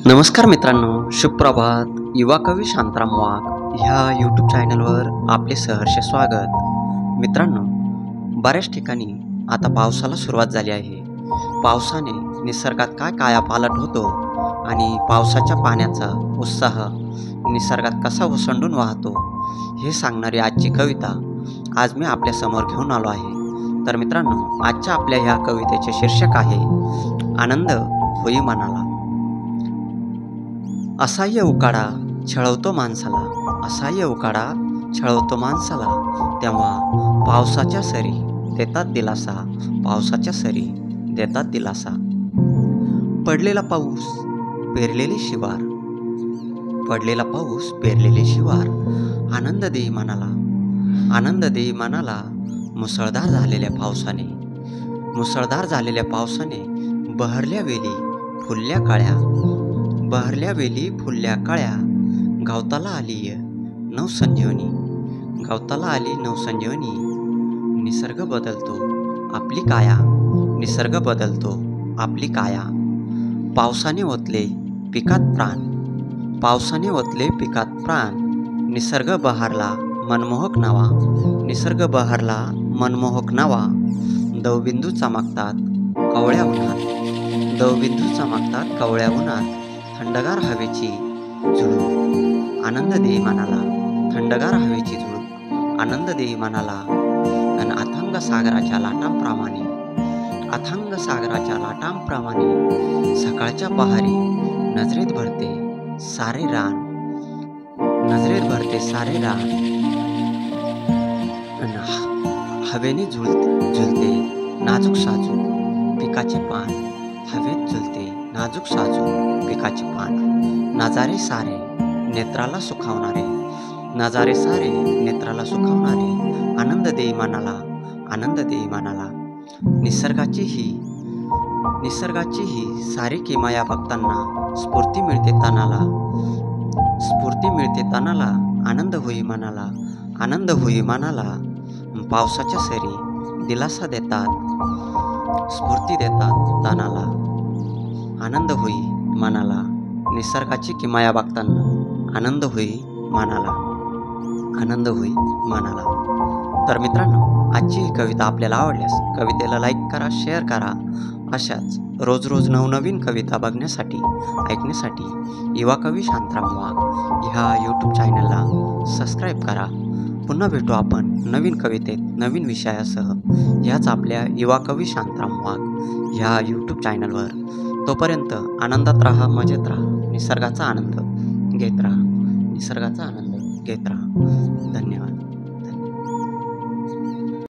नमस्कार मित्रांनो, सुप्रभात. युवा कवी शांताराम वाघ ह्या यूट्यूब चॅनलवर आपले सहर्ष स्वागत. मित्रांनो, बऱ्याच ठिकाणी आता पावसाला सुरुवात झाली आहे. पावसाने निसर्गात काय कायापालट होतो आणि पावसाच्या पाण्याचा उत्साह निसर्गात कसा ओसंडून वाहतो हे सांगणारी आजची कविता आज मी आपल्यासमोर घेऊन आलो आहे. तर मित्रांनो, आजच्या आपल्या ह्या कवितेचे शीर्षक आहे आनंद होई मनाला. असह्य उकाडा छळवतो माणसाला, असह्य उकाडा छळवतो माणसाला, तेव्हा पावसाच्या सरी देतात दिलासा, पावसाच्या सरी देतात दिलासा. पडलेला पाऊस पेरलेले शिवार, पडलेला पाऊस पेरलेले शिवार, आनंद देई मनाला, आनंद देई मनाला. मुसळधार झालेल्या पावसाने, मुसळधार झालेल्या पावसाने बहरल्या वेली फुलल्या काळ्या, बहरल्या वेली फुलल्या काळ्या. गावताला आली नवसंजीवनी, गावताला आली नवसंजीवनी. निसर्ग बदलतो आपली काया, निसर्ग बदलतो आपली काया. पावसाने ओतले पिकात प्राण, पावसाने ओतले पिकात प्राण. निसर्ग बहरला मनमोहक नवा, निसर्ग बहरला मनमोहक नवा. दवबिंदू चमकतात कवळ्या उन्हात, दवबिंदू चमकतात कवळ्या उन्हात. थंडगार हवेची झुळूक आनंद देई मनाला, थंडगार हवेची झुळूक आनंद देई मनाला. आणि अथांग सागराच्या लाटांप्रमाणे, अथांग सागराच्या लाटांप्रमाणे सकाळच्या पहारी नजरेत भरते सारे रान, नजरेत भरते सारे रान. हवेने झुलते नाजूक साजूक पिकाचे पान, हवेत झुलते नाजूक साजूक पिकाचे पान. नजारे सारे नेत्राला सुखावणारे, नजारे सारे नेत्राला सुखावणारे. आनंद देई मनाला, आनंद देई मनाला. निसर्गाची ही सारी किमया बघताना स्फूर्ती मिळते तनाला, स्फूर्ती मिळते तनाला. आनंद होई मनाला, आनंद होई मनाला. पावसाच्या सरी दिलासा देतात, स्फूर्ती देतात तनाला. आनंद होई मनाला. निसर्गाची किमया बघताना आनंद होई मनाला, आनंद होई मनाला. तर मित्रांनो, आजची ही कविता आपल्याला आवडल्यास कवितेला लाईक करा, शेअर करा. अशाच रोज रोज नवनवीन कविता बघण्यासाठी, ऐकण्यासाठी युवा कवी शांताराम वाघ ह्या यूट्यूब चॅनलला सबस्क्राईब करा. पुन्हा भेटू आपण नवीन कवितेत नवीन विषयासह ह्याच आपल्या युवा कवी शांताराम वाघ ह्या यूट्यूब चॅनलवर. तोपर्यंत आनंदात राहा, मजेत राहा, निसर्गाचा आनंद घेत राहा, निसर्गाचा आनंद घेत राहा. धन्यवाद.